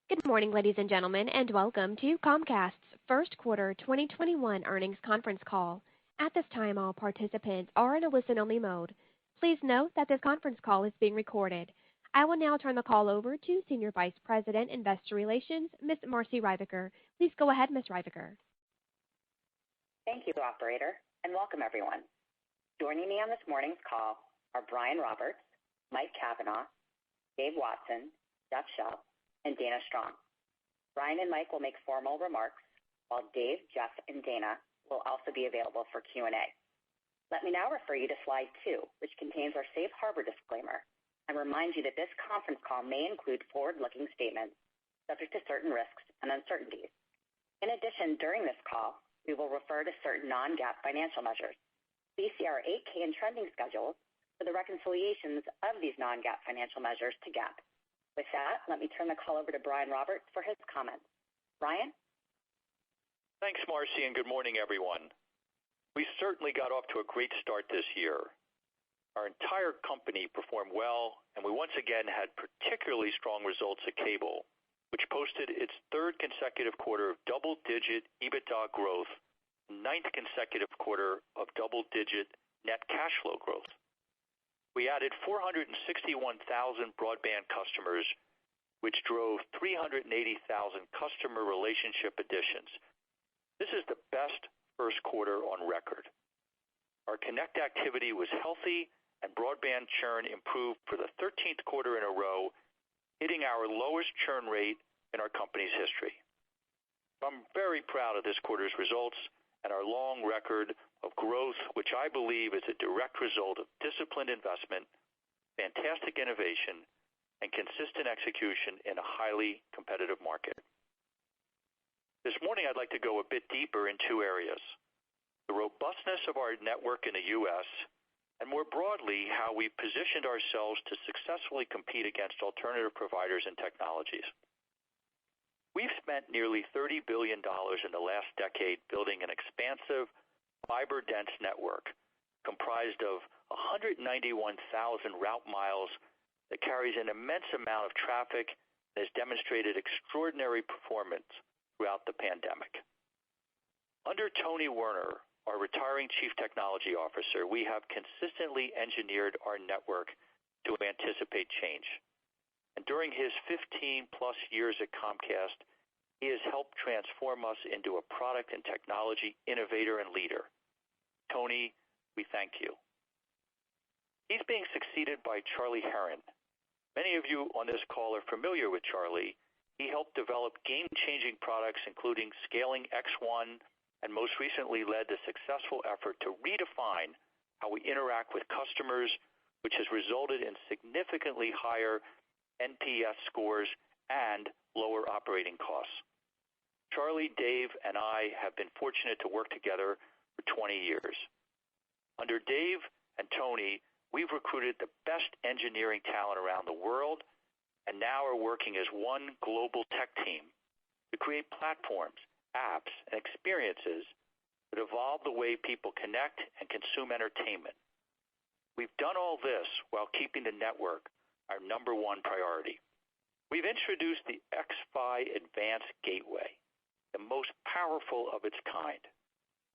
Good morning, ladies and gentlemen, and welcome to Comcast's first quarter 2021 earnings conference call. At this time, all participants are in a listen-only mode. Please note that this conference call is being recorded. I will now turn the call over to Senior Vice President, Investor Relations, Ms. Marci Ryvicker. Please go ahead, Ms. Ryvicker. Thank you, operator, and welcome everyone. Joining me on this morning's call are Brian Roberts, Mike Cavanaugh, Dave Watson, Jeff Shell, and Dana Strong. Brian and Mike will make formal remarks, while Dave, Jeff, and Dana will also be available for Q&A. Let me now refer you to slide 2, which contains our safe harbor disclaimer, and remind you that this conference call may include forward-looking statements subject to certain risks and uncertainties. In addition, during this call, we will refer to certain non-GAAP financial measures. Please see our 8K and trending schedules for the reconciliations of these non-GAAP financial measures to GAAP. With that, let me turn the call over to Brian Roberts for his comments. Brian? Thanks, Marci, and good morning, everyone. We certainly got off to a great start this year. Our entire company performed well, and we once again had particularly strong results at Cable, which posted its third consecutive quarter of double-digit EBITDA growth, ninth consecutive quarter of double-digit net cash flow growth. We added 461,000 broadband customers, which drove 380,000 customer relationship additions. This is the best first quarter on record. Our Connect activity was healthy, and broadband churn improved for the 13th quarter in a row, hitting our lowest churn rate in our company's history. I'm very proud of this quarter's results and our long record of growth, which I believe is a direct result of disciplined investment, fantastic innovation, and consistent execution in a highly competitive market. This morning, I'd like to go a bit deeper in two areas: the robustness of our network in the U.S., and more broadly, how we positioned ourselves to successfully compete against alternative providers and technologies. We've spent nearly $30 billion in the last decade building an expansive, fiber-dense network comprised of 191,000 route miles that carries an immense amount of traffic and has demonstrated extraordinary performance throughout the pandemic. Under Tony Werner, our retiring Chief Technology Officer, we have consistently engineered our network to anticipate change. And during his 15-plus years at Comcast, he has helped transform us into a product and technology innovator and leader. Tony, we thank you. He's being succeeded by Charlie Herron. Many of you on this call are familiar with Charlie. He helped develop game-changing products, including scaling X1, and most recently led the successful effort to redefine how we interact with customers, which has resulted in significantly higher NPS scores and lower operating costs. Charlie, Dave, and I have been fortunate to work together for 20 years. Under Dave and Tony, we've recruited the best engineering talent around the world and now are working as one global tech team to create platforms, apps, and experiences that evolve the way people connect and consume entertainment. We've done all this while keeping the network our number one priority. We've introduced the X-Fi Advanced Gateway, the most powerful of its kind.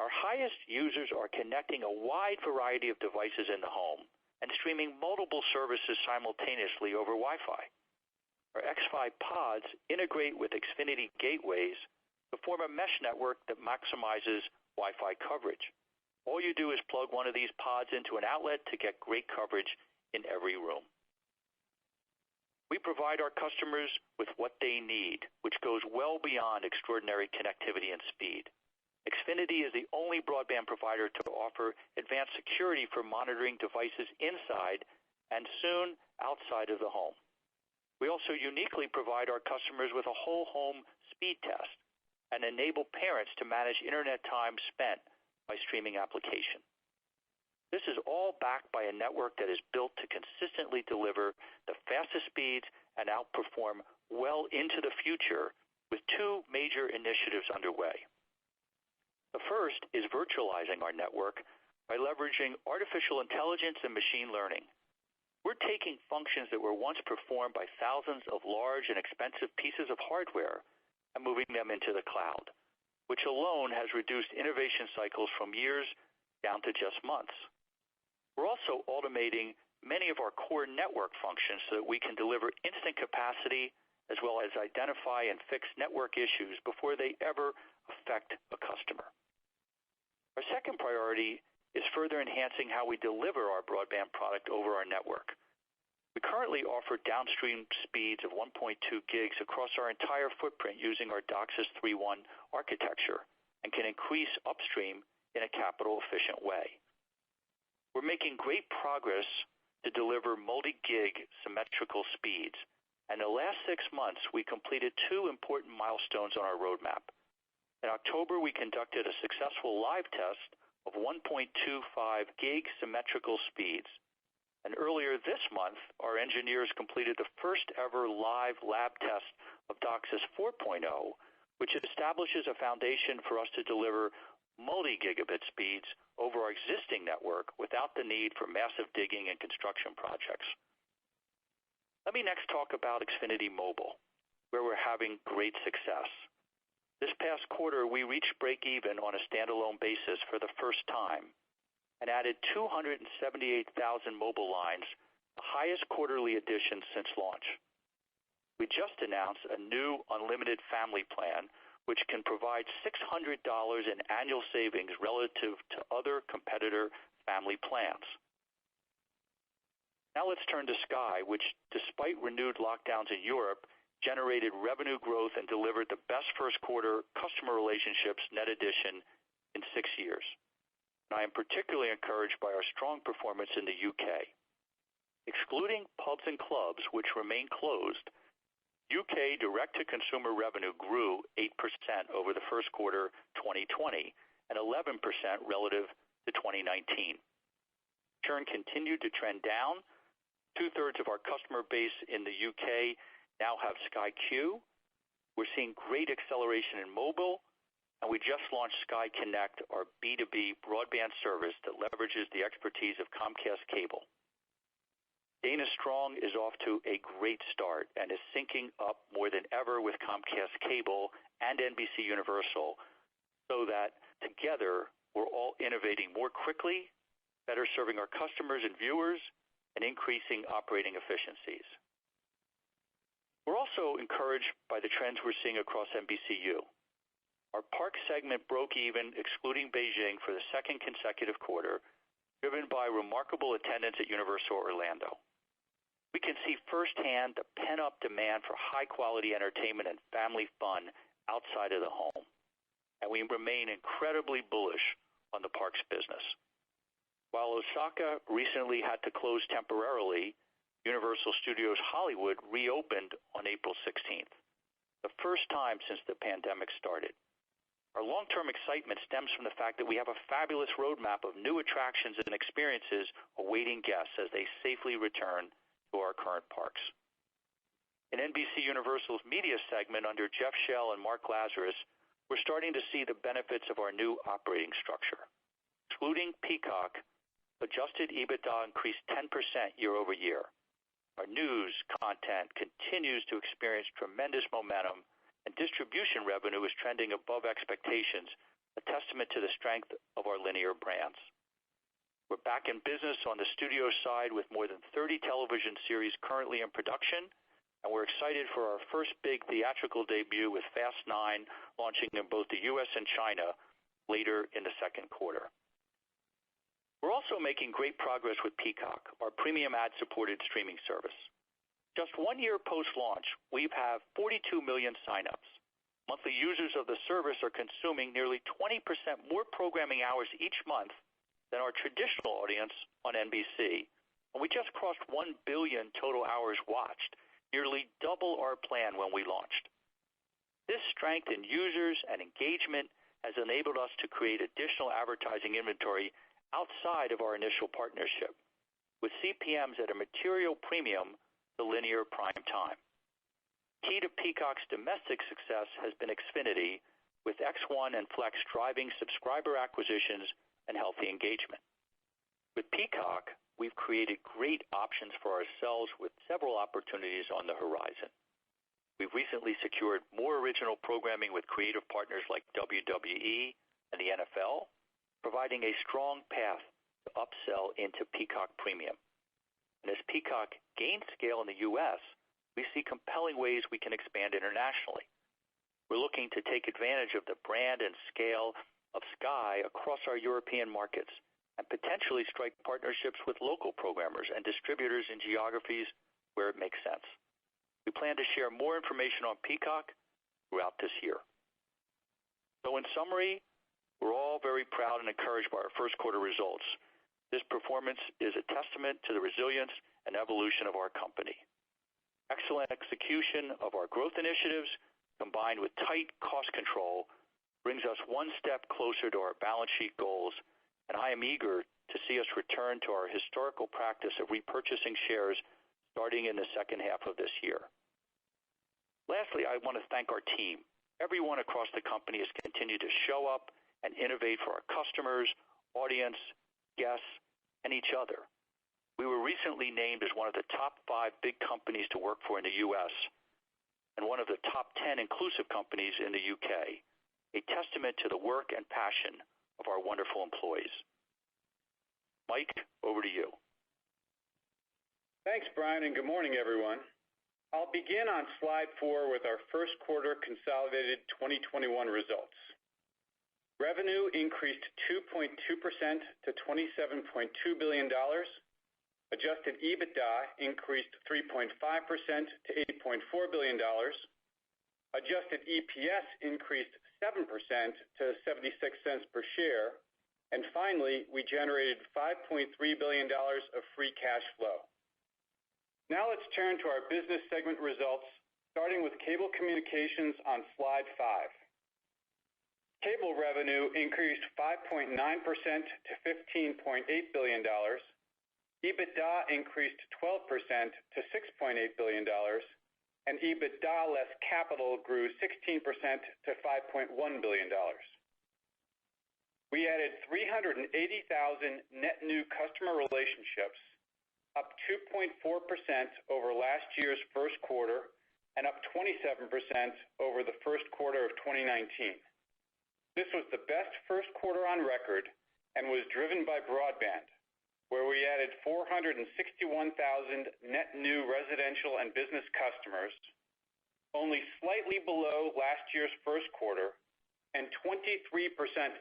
Our highest users are connecting a wide variety of devices in the home and streaming multiple services simultaneously over Wi-Fi. Our X-Fi pods integrate with Xfinity gateways to form a mesh network that maximizes Wi-Fi coverage. All you do is plug one of these pods into an outlet to get great coverage in every room. We provide our customers with what they need, which goes well beyond extraordinary connectivity and speed. Xfinity is the only broadband provider to offer advanced security for monitoring devices inside and soon outside of the home. We also uniquely provide our customers with a whole home speed test and enable parents to manage internet time spent by streaming application. This is all backed by a network that is built to consistently deliver the fastest speeds and outperform well into the future with two major initiatives underway. The first is virtualizing our network by leveraging artificial intelligence and machine learning. We're taking functions that were once performed by thousands of large and expensive pieces of hardware and moving them into the cloud, which alone has reduced innovation cycles from years down to just months. We're also automating many of our core network functions so that we can deliver instant capacity as well as identify and fix network issues before they ever affect a customer. Our second priority is further enhancing how we deliver our broadband product over our network. We currently offer downstream speeds of 1.2 gigs across our entire footprint using our DOCSIS 3.1 architecture and can increase upstream in a capital-efficient way. We're making great progress to deliver multi-gig symmetrical speeds, and in the last 6 months, we completed 2 important milestones on our roadmap. In October, we conducted a successful live test of 1.25 gig symmetrical speeds. And earlier this month, our engineers completed the first ever live lab test of DOCSIS 4.0, which establishes a foundation for us to deliver multi-gigabit speeds over our existing network without the need for massive digging and construction projects. Let me next talk about Xfinity Mobile, where we're having great success. This past quarter, we reached break-even on a standalone basis for the first time and added 278,000 mobile lines, the highest quarterly addition since launch. We just announced a new unlimited family plan, which can provide $600 in annual savings relative to other competitor family plans. Now let's turn to Sky, which, despite renewed lockdowns in Europe, generated revenue growth and delivered the best first quarter customer relationships net addition in 6 years. And I am particularly encouraged by our strong performance in the UK. Excluding pubs and clubs, which remain closed, UK direct-to-consumer revenue grew 8% over the first quarter 2020 and 11% relative to 2019. Churn continued to trend down. 2/3 of our customer base in the UK now have Sky Q. We're seeing great acceleration in mobile, and we just launched Sky Connect, our B2B broadband service that leverages the expertise of Comcast Cable. Dana Strong is off to a great start and is syncing up more than ever with Comcast Cable and NBC Universal so that together we're all innovating more quickly, better serving our customers and viewers, and increasing operating efficiencies. We're also encouraged by the trends we're seeing across NBCU. Our park segment broke even, excluding Beijing, for the second consecutive quarter, driven by remarkable attendance at Universal Orlando. We can see firsthand the pent-up demand for high-quality entertainment and family fun outside of the home, and we remain incredibly bullish on the parks business. While Osaka recently had to close temporarily, Universal Studios Hollywood reopened on April 16th, the first time since the pandemic started. Our long-term excitement stems from the fact that we have a fabulous roadmap of new attractions and experiences awaiting guests as they safely return to our current parks. In NBC Universal's media segment under Jeff Shell and Mark Lazarus, we're starting to see the benefits of our new operating structure. Excluding Peacock, adjusted EBITDA increased 10% year over year. Our news content continues to experience tremendous momentum, and distribution revenue is trending above expectations, a testament to the strength of our linear brands. We're back in business on the studio side with more than 30 television series currently in production, and we're excited for our first big theatrical debut with Fast 9 launching in both the U.S. and China later in the second quarter. We're also making great progress with Peacock, our premium ad-supported streaming service. Just 1 year post-launch, we have 42 million signups. Monthly users of the service are consuming nearly 20% more programming hours each month than our traditional audience on NBC, and we just crossed 1 billion total hours watched, nearly double our plan when we launched. This strength in users and engagement has enabled us to create additional advertising inventory outside of our initial partnership, with CPMs at a material premium to linear prime time. Key to Peacock's domestic success has been Xfinity, with X1 and Flex driving subscriber acquisitions and healthy engagement. With Peacock, we've created great options for ourselves with several opportunities on the horizon. We've recently secured more original programming with creative partners like WWE and the NFL, providing a strong path to upsell into Peacock Premium. And as Peacock gains scale in the U.S., we see compelling ways we can expand internationally. We're looking to take advantage of the brand and scale of Sky across our European markets and potentially strike partnerships with local programmers and distributors in geographies where it makes sense. We plan to share more information on Peacock throughout this year. So in summary, we're all very proud and encouraged by our first quarter results. This performance is a testament to the resilience and evolution of our company. Excellent execution of our growth initiatives combined with tight cost control brings us one step closer to our balance sheet goals, and I am eager to see us return to our historical practice of repurchasing shares starting in the second half of this year. Lastly, I want to thank our team. Everyone across the company has continued to show up and innovate for our customers, audience, guests, and each other. We were recently named as one of the top 5 big companies to work for in the U.S. and one of the top 10 inclusive companies in the UK, a testament to the work and passion of our wonderful employees. Mike, over to you. Thanks, Brian, and good morning, everyone. I'll begin on slide 4 with our first quarter consolidated 2021 results. Revenue increased 2.2% to $27.2 billion. Adjusted EBITDA increased 3.5% to $8.4 billion. Adjusted EPS increased 7% to 76 cents per share. And finally, we generated $5.3 billion of free cash flow. Now let's turn to our business segment results, starting with Cable Communications on slide 5. Cable revenue increased 5.9% to $15.8 billion. EBITDA increased 12% to $6.8 billion. And EBITDA less capital grew 16% to $5.1 billion. We added 380,000 net new customer relationships, up 2.4% over last year's first quarter and up 27% over the first quarter of 2019. This was the best first quarter on record and was driven by broadband, where we added 461,000 net new residential and business customers, only slightly below last year's first quarter and 23%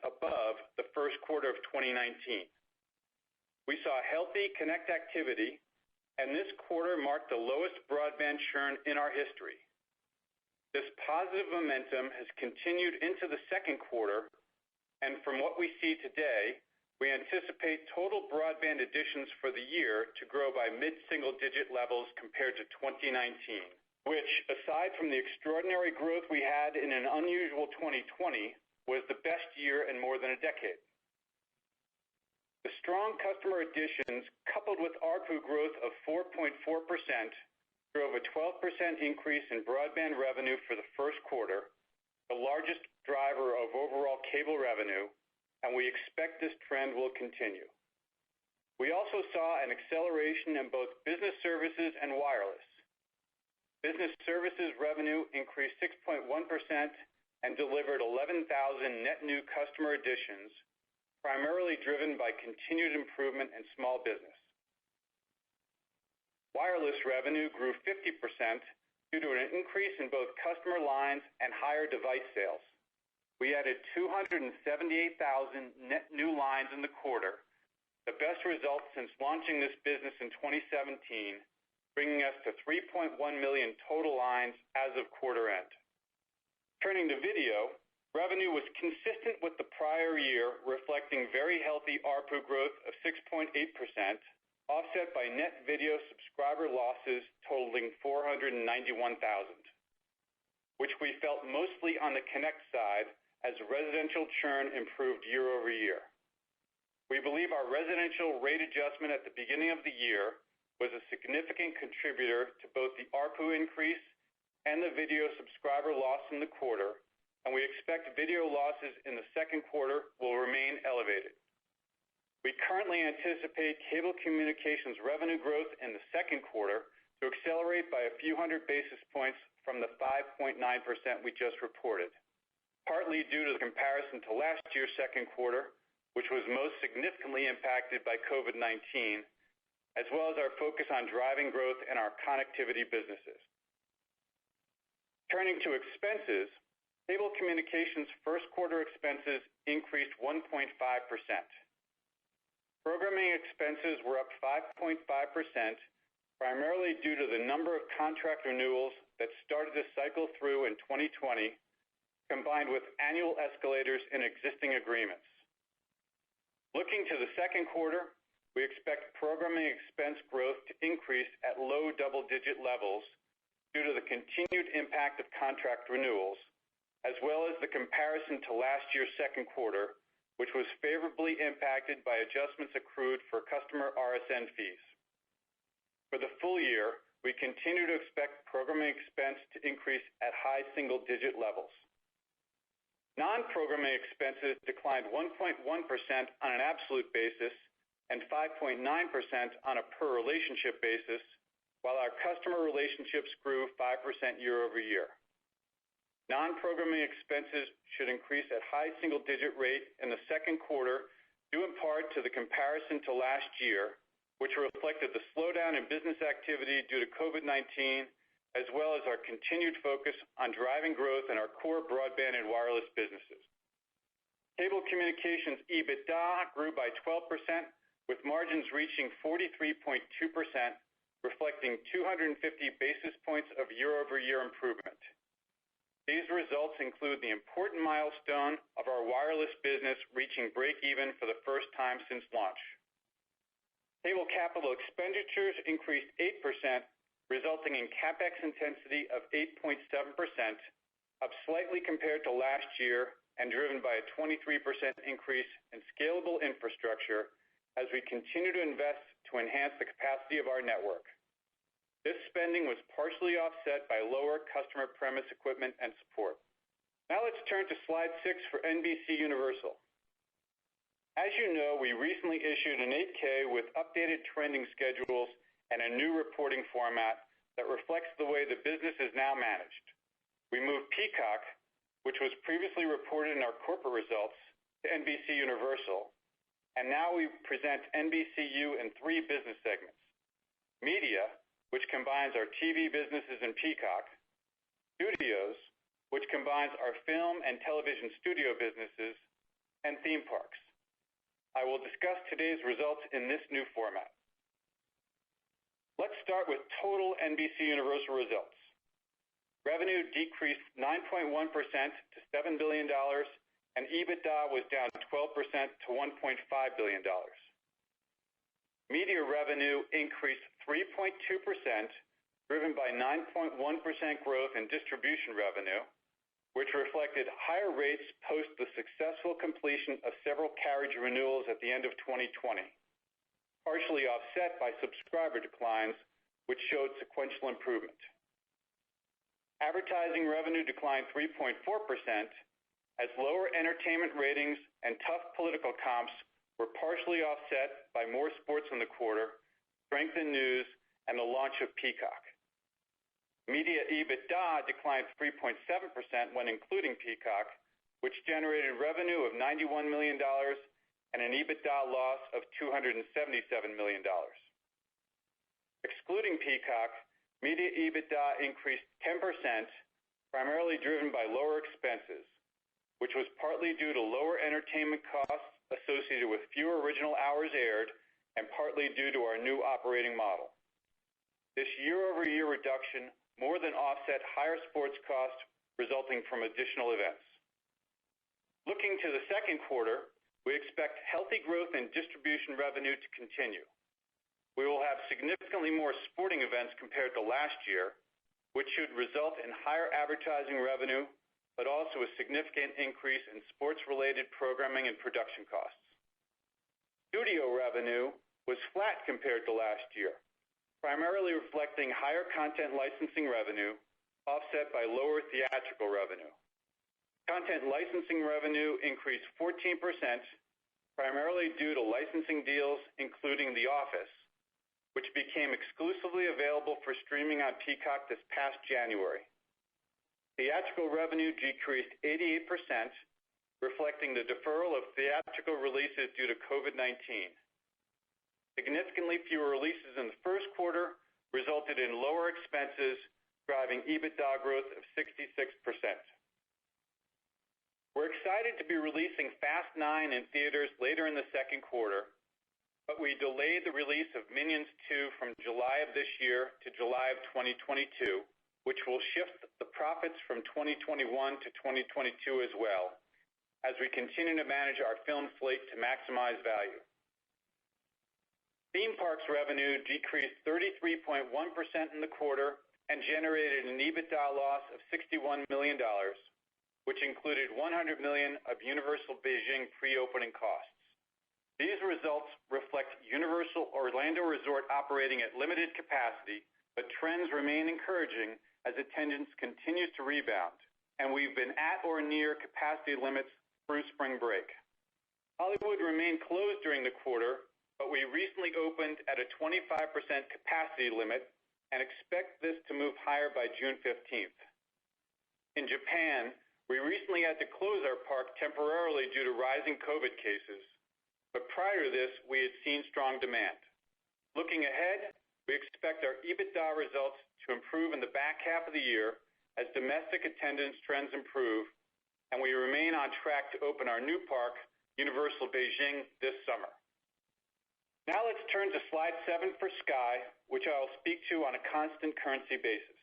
above the first quarter of 2019. We saw healthy connect activity, and this quarter marked the lowest broadband churn in our history. This positive momentum has continued into the second quarter, and from what we see today, we anticipate total broadband additions for the year to grow by mid-single-digit levels compared to 2019, which, aside from the extraordinary growth we had in an unusual 2020, was the best year in more than a decade. The strong customer additions, coupled with ARPU growth of 4.4%, drove a 12% increase in broadband revenue for the first quarter, the largest driver of overall cable revenue, and we expect this trend will continue. We also saw an acceleration in both business services and wireless. Business services revenue increased 6.1% and delivered 11,000 net new customer additions, primarily driven by continued improvement in small business. Wireless revenue grew 50% due to an increase in both customer lines and higher device sales. We added 278,000 net new lines in the quarter, the best result since launching this business in 2017, bringing us to 3.1 million total lines as of quarter end. Turning to video, revenue was consistent with the prior year, reflecting very healthy ARPU growth of 6.8%, offset by net video subscriber losses totaling 491,000, which we felt mostly on the connect side as residential churn improved year over year. We believe our residential rate adjustment at the beginning of the year was a significant contributor to both the ARPU increase and the video subscriber loss in the quarter, and we expect video losses in the second quarter will remain elevated. We currently anticipate cable communications revenue growth in the second quarter to accelerate by a few hundred basis points from the 5.9% we just reported, partly due to the comparison to last year's second quarter, which was most significantly impacted by COVID-19, as well as our focus on driving growth in our connectivity businesses. Turning to expenses, cable communications first quarter expenses increased 1.5%. Programming expenses were up 5.5%, primarily due to the number of contract renewals that started to cycle through in 2020, combined with annual escalators in existing agreements. Looking to the second quarter, we expect programming expense growth to increase at low double-digit levels due to the continued impact of contract renewals, as well as the comparison to last year's second quarter, which was favorably impacted by adjustments accrued for customer RSN fees. For the full year, we continue to expect programming expense to increase at high single-digit levels. Non-programming expenses declined 1.1% on an absolute basis and 5.9% on a per-relationship basis, while our customer relationships grew 5% year over year. Non-programming expenses should increase at high single-digit rate in the second quarter, due in part to the comparison to last year, which reflected the slowdown in business activity due to COVID-19, as well as our continued focus on driving growth in our core broadband and wireless businesses. Cable communications EBITDA grew by 12%, with margins reaching 43.2%, reflecting 250 basis points of year-over-year improvement. These results include the important milestone of our wireless business reaching break-even for the first time since launch. Cable capital expenditures increased 8%, resulting in CapEx intensity of 8.7%, up slightly compared to last year and driven by a 23% increase in scalable infrastructure as we continue to invest to enhance the capacity of our network. This spending was partially offset by lower customer premise equipment and support. Now let's turn to slide 6 for NBC Universal. As you know, we recently issued an 8K with updated trending schedules and a new reporting format that reflects the way the business is now managed. We moved Peacock, which was previously reported in our corporate results, to NBC Universal, and now we present NBCU in 3 business segments: Media, which combines our TV businesses and Peacock; Studios, which combines our film and television studio businesses; and Theme Parks. I will discuss today's results in this new format. Let's start with total NBC Universal results. Revenue decreased 9.1% to $7 billion, and EBITDA was down 12% to $1.5 billion. Media revenue increased 3.2%, driven by 9.1% growth in distribution revenue, which reflected higher rates post the successful completion of several carriage renewals at the end of 2020, partially offset by subscriber declines, which showed sequential improvement. Advertising revenue declined 3.4%, as lower entertainment ratings and tough political comps were partially offset by more sports in the quarter, strength in news, and the launch of Peacock. Media EBITDA declined 3.7% when including Peacock, which generated revenue of $91 million and an EBITDA loss of $277 million. Excluding Peacock, media EBITDA increased 10%, primarily driven by lower expenses, which was partly due to lower entertainment costs associated with fewer original hours aired and partly due to our new operating model. This year-over-year reduction more than offset higher sports costs resulting from additional events. Looking to the second quarter, we expect healthy growth in distribution revenue to continue. We will have significantly more sporting events compared to last year, which should result in higher advertising revenue, but also a significant increase in sports-related programming and production costs. Studio revenue was flat compared to last year, primarily reflecting higher content licensing revenue, offset by lower theatrical revenue. Content licensing revenue increased 14%, primarily due to licensing deals, including The Office, which became exclusively available for streaming on Peacock this past January. Theatrical revenue decreased 88%, reflecting the deferral of theatrical releases due to COVID-19. Significantly fewer releases in the first quarter resulted in lower expenses, driving EBITDA growth of 66%. We're excited to be releasing Fast 9 in theaters later in the second quarter, but we delayed the release of Minions 2 from July of this year to July of 2022, which will shift the profits from 2021 to 2022 as well, as we continue to manage our film slate to maximize value. Theme parks revenue decreased 33.1% in the quarter and generated an EBITDA loss of $61 million, which included $100 million of Universal Beijing pre-opening costs. These results reflect Universal Orlando Resort operating at limited capacity, but trends remain encouraging as attendance continues to rebound, and we've been at or near capacity limits through spring break. Hollywood remained closed during the quarter, but we recently opened at a 25% capacity limit and expect this to move higher by June 15th. In Japan, we recently had to close our park temporarily due to rising COVID cases, but prior to this, we had seen strong demand. Looking ahead, we expect our EBITDA results to improve in the back half of the year as domestic attendance trends improve, and we remain on track to open our new park, Universal Beijing, this summer. Now let's turn to slide 7 for Sky, which I'll speak to on a constant currency basis.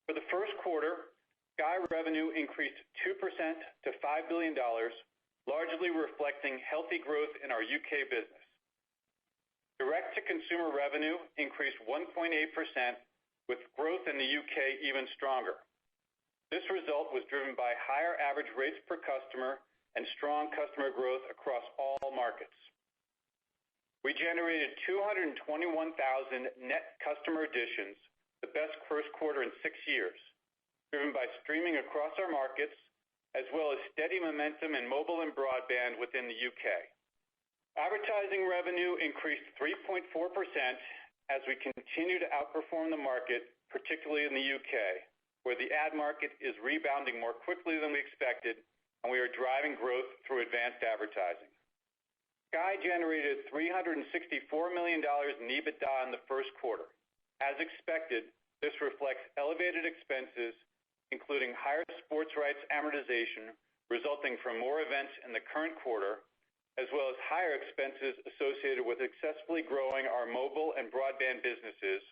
For the first quarter, Sky revenue increased 2% to $5 billion, largely reflecting healthy growth in our UK business. Direct-to-consumer revenue increased 1.8%, with growth in the UK even stronger. This result was driven by higher average rates per customer and strong customer growth across all markets. We generated 221,000 net customer additions, the best first quarter in 6 years, driven by streaming across our markets, as well as steady momentum in mobile and broadband within the UK. Advertising revenue increased 3.4% as we continue to outperform the market, particularly in the UK, where the ad market is rebounding more quickly than we expected, and we are driving growth through advanced advertising. Sky generated $364 million in EBITDA in the first quarter. As expected, this reflects elevated expenses, including higher sports rights amortization resulting from more events in the current quarter, as well as higher expenses associated with successfully growing our mobile and broadband businesses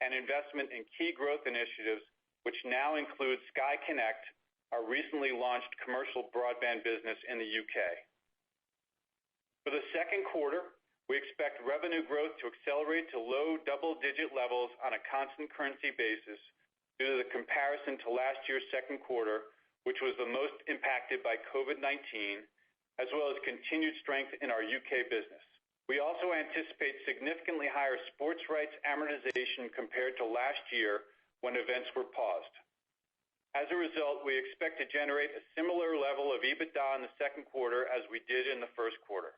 and investment in key growth initiatives, which now include Sky Connect, our recently launched commercial broadband business in the UK. For the second quarter, we expect revenue growth to accelerate to low double-digit levels on a constant currency basis due to the comparison to last year's second quarter, which was the most impacted by COVID-19, as well as continued strength in our UK business. We also anticipate significantly higher sports rights amortization compared to last year when events were paused. As a result, we expect to generate a similar level of EBITDA in the second quarter as we did in the first quarter.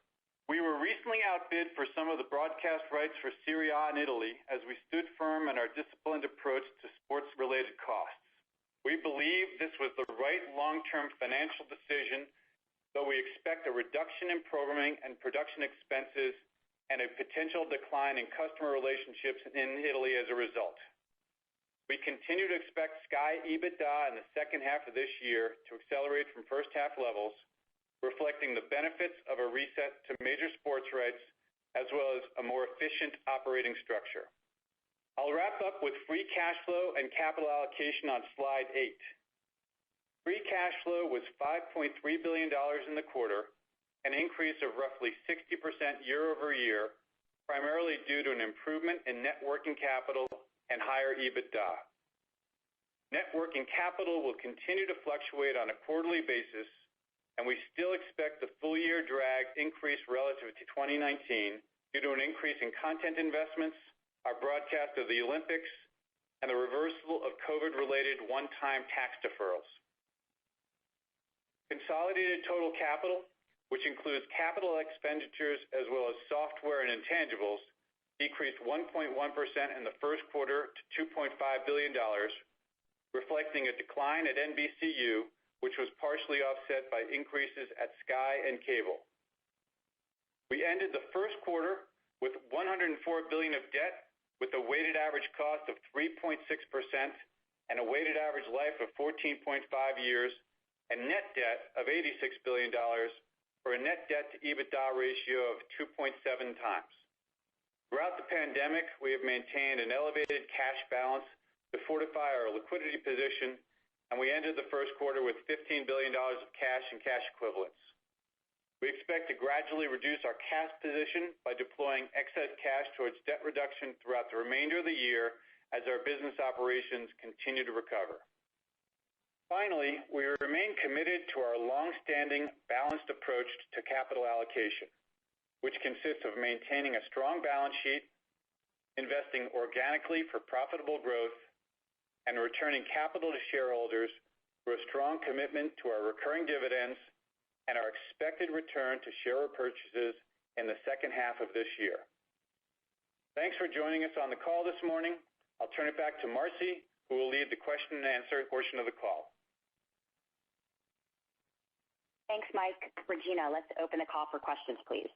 We were recently outbid for some of the broadcast rights for Serie A in Italy as we stood firm in our disciplined approach to sports-related costs. We believe this was the right long-term financial decision, though we expect a reduction in programming and production expenses and a potential decline in customer relationships in Italy as a result. We continue to expect Sky EBITDA in the second half of this year to accelerate from first half levels, reflecting the benefits of a reset to major sports rights, as well as a more efficient operating structure. I'll wrap up with free cash flow and capital allocation on slide 8. Free cash flow was $5.3 billion in the quarter, an increase of roughly 60% year over year, primarily due to an improvement in net working capital and higher EBITDA. Net working capital will continue to fluctuate on a quarterly basis, and we still expect the full-year drag increase relative to 2019 due to an increase in content investments, our broadcast of the Olympics, and the reversal of COVID-related one-time tax deferrals. Consolidated total capital which includes capital expenditures as well as software and intangibles, decreased 1.1% in the first quarter to $2.5 billion, reflecting a decline at NBCU, which was partially offset by increases at Sky and Cable. We ended the first quarter with $104 billion of debt, with a weighted average cost of 3.6% and a weighted average life of 14.5 years, and net debt of $86 billion for a net debt to EBITDA ratio of 2.7 times. Throughout the pandemic, we have maintained an elevated cash balance to fortify our liquidity position, and we ended the first quarter with $15 billion of cash and cash equivalents. We expect to gradually reduce our cash position by deploying excess cash towards debt reduction throughout the remainder of the year as our business operations continue to recover. Finally, we remain committed to our long-standing balanced approach to capital allocation, which consists of maintaining a strong balance sheet, investing organically for profitable growth, and returning capital to shareholders through a strong commitment to our recurring dividends and our expected return to share repurchases in the second half of this year. Thanks for joining us on the call this morning. I'll turn it back to Marcy, who will lead the question and answer portion of the call. Thanks, Mike. Regina, let's open the call for questions, please.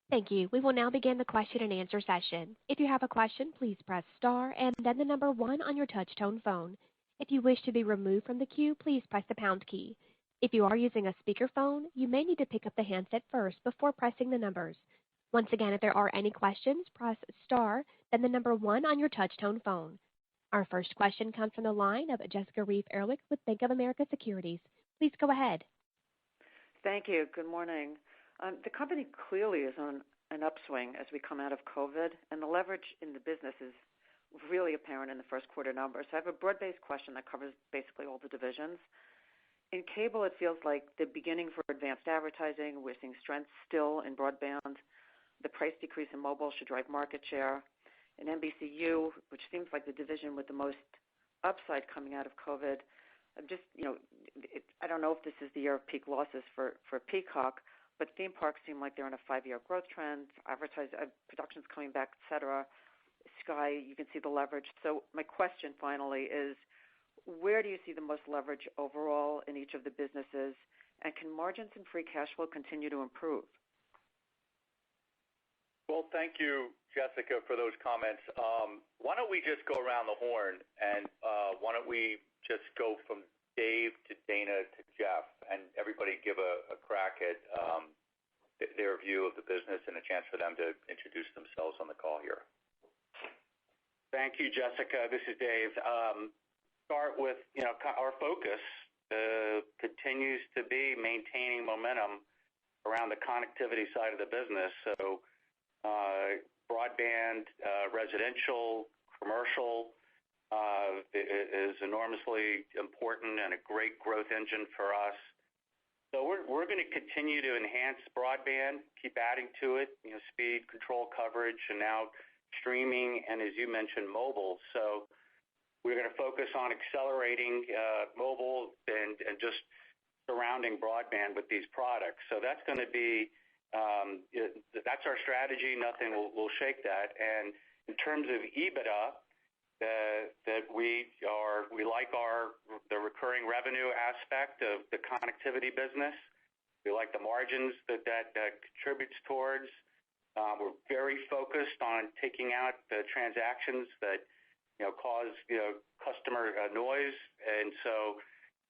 Thank you. We will now begin the question and answer session. If you have a question, please press star and then the number 1 on your touch-tone phone. If you wish to be removed from the queue, please press the pound key. If you are using a speakerphone, you may need to pick up the handset first before pressing the numbers. Once again, if there are any questions, press star, then the number 1 on your touch-tone phone. Our first question comes from the line of Jessica Reif Ehrlich with Bank of America Securities. Please go ahead. Thank you. Good morning. The company clearly is on an upswing as we come out of COVID, and the leverage in the business is really apparent in the first quarter numbers. So I have a broad-based question that covers basically all the divisions. In cable, it feels like the beginning for advanced advertising. We're seeing strength still in broadband. The price decrease in mobile should drive market share. In NBCU, which seems like the division with the most upside coming out of COVID, I don't know if this is the year of peak losses for Peacock, but theme parks seem like they're on a 5-year growth trend. Production's coming back, et cetera. Sky, you can see the leverage. So my question finally is, where do you see the most leverage overall in each of the businesses, and can margins and free cash flow continue to improve? Well, thank you, Jessica, for those comments. Why don't we just go around the horn, and why don't we just go from Dave to Dana to Jeff, and everybody give a crack at their view of the business and a chance for them to introduce themselves on the call here. Thank you, Jessica. This is Dave. Start with, our focus continues to be maintaining momentum around the connectivity side of the business. So broadband, residential, commercial is enormously important and a great growth engine for us. So we're going to continue to enhance broadband, keep adding to it, speed, control, coverage, and now streaming, and as you mentioned, mobile. So we're going to focus on accelerating mobile and just surrounding broadband with these products. So that's going to be, that's our strategy. Nothing will shake that. And in terms of EBITDA, that we like the recurring revenue aspect of the connectivity business. We like the margins that contributes towards. We're very focused on taking out the transactions that cause customer noise, and so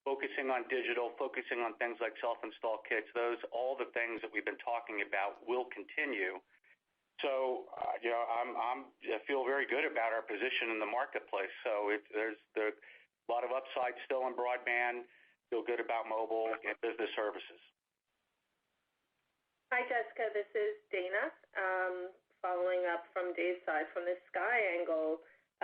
focusing on digital, focusing on things like self-install kits, all the things that we've been talking about will continue. So I feel very good about our position in the marketplace. So there's a lot of upside still in broadband. Feel good about mobile and business services. Hi, Jessica. This is Dana. Following up from Dave's side, from the Sky angle,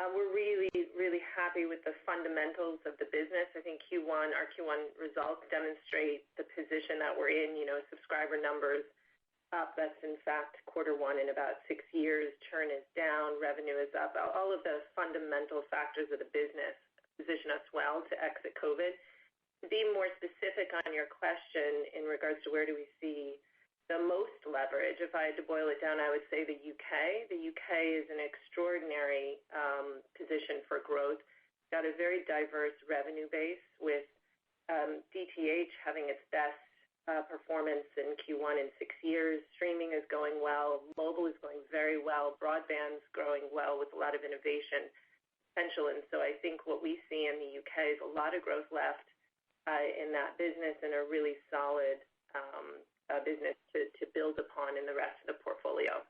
we're really, really happy with the fundamentals of the business. I think our Q1 results demonstrate the position that we're in. Subscriber numbers up. That's in fact quarter 1 in about 6 years. Churn is down. Revenue is up. All of the fundamental factors of the business position us well to exit COVID. To be more specific on your question in regards to where do we see the most leverage, if I had to boil it down, I would say the UK. The UK is an extraordinary position for growth. It's got a very diverse revenue base with DTH having its best performance in Q1 in 6 years. Streaming is going well. Mobile is going very well. Broadband's growing well with a lot of innovation potential. And so I think what we see in the UK is a lot of growth left in that business and a really solid business to build upon in the rest of the portfolio.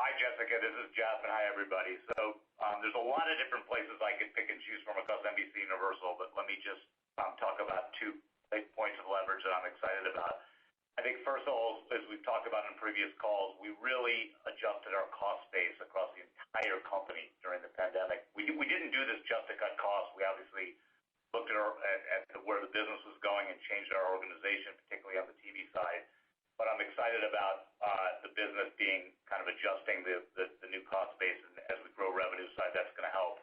Hi, Jessica. This is Jeff, and hi, everybody. So there's a lot of different places I could pick and choose from across NBC Universal, but let me just talk about 2 big points of leverage that I'm excited about. I think, first of all, as we've talked about in previous calls, we really adjusted our cost base across the entire company during the pandemic. We didn't do this just to cut costs. We obviously looked at where the business was going and changed our organization, particularly on the TV side. But I'm excited about the business being kind of adjusting the new cost base, and as we grow revenue side, that's going to help.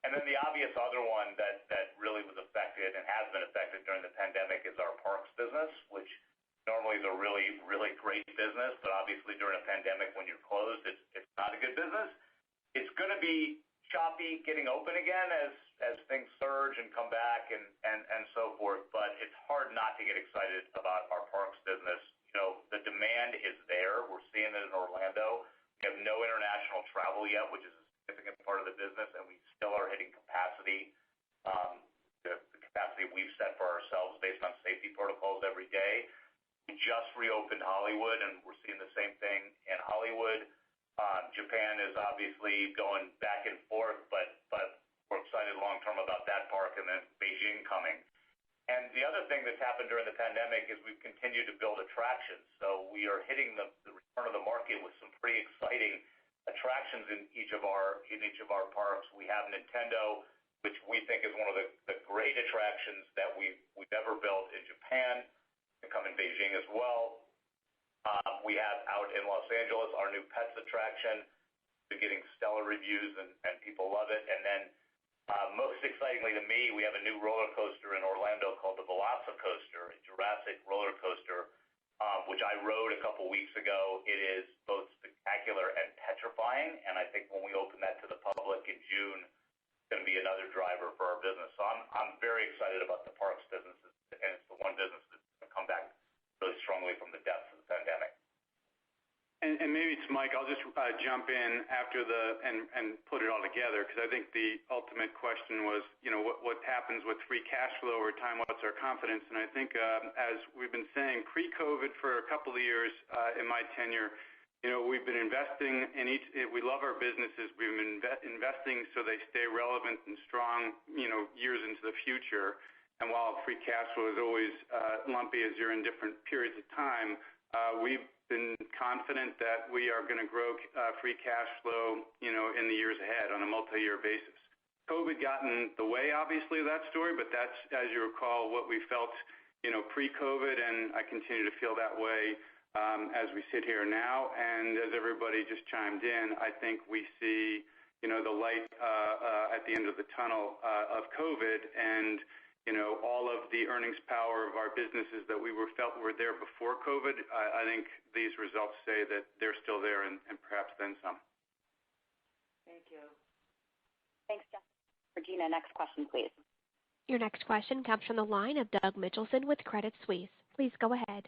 And then the obvious other one that really was affected and has been affected during the pandemic is our parks business, which normally is a really, really great business, but obviously during a pandemic when you're closed, it's not a good business. It's going to be choppy getting open again as things surge and come back and so forth, but it's hard not to get excited about our parks business. You know, the demand is there. We're seeing it in Orlando. We have no international travel yet, which is a significant part of the business, and we still are hitting capacity, the capacity we've set for ourselves based on safety protocols every day. We just reopened Hollywood, and we're seeing the same thing in Hollywood. Japan is obviously going back and forth, but we're excited long-term about that park, and then Beijing coming. And the other thing that's happened during the pandemic is we've continued to build attractions. So we are hitting the return of the market with some pretty exciting attractions in each of our parks. We have Nintendo, which we think is one of the great attractions that we've ever built in Japan, to come in Beijing as well. We have out in Los Angeles our new Pets attraction. Been getting stellar reviews and people love it. And then most excitingly to me, we have a new roller coaster in Orlando called the Velocicoaster, a Jurassic roller coaster, which I rode a couple weeks ago. It is both spectacular and petrifying, and I think when we open that to the public in June, it's going to be another driver for our business. So I'm very excited about the parks business, and it's the one business that's going to come back really strongly from the depths of the pandemic. And maybe it's Mike. I'll just jump in after and put it all together, because I think the ultimate question was, you know, what happens with free cash flow over time? What's our confidence? And I think, as we've been saying, pre-COVID for a couple of years in my tenure, you know, we've been investing in each. We love our businesses. We've been investing so they stay relevant and strong, you know, years into the future. And while free cash flow is always lumpy as you're in different periods of time, we've been confident that we are going to grow free cash flow, you know, in the years ahead on a multi-year basis. COVID got in the way, obviously, of that story, but that's, as you recall, what we felt, you know, pre-COVID, and I continue to feel that way as we sit here now. And as everybody just chimed in, I think we see, you know, the light at the end of the tunnel of COVID, and you know, all of the earnings power of our businesses that we felt were there before COVID. I think these results say that they're still there and perhaps then some. Thank you. Thanks, Jeff. Regina, next question, please. Your next question comes from the line of Doug Mitchelson with Credit Suisse. Please go ahead.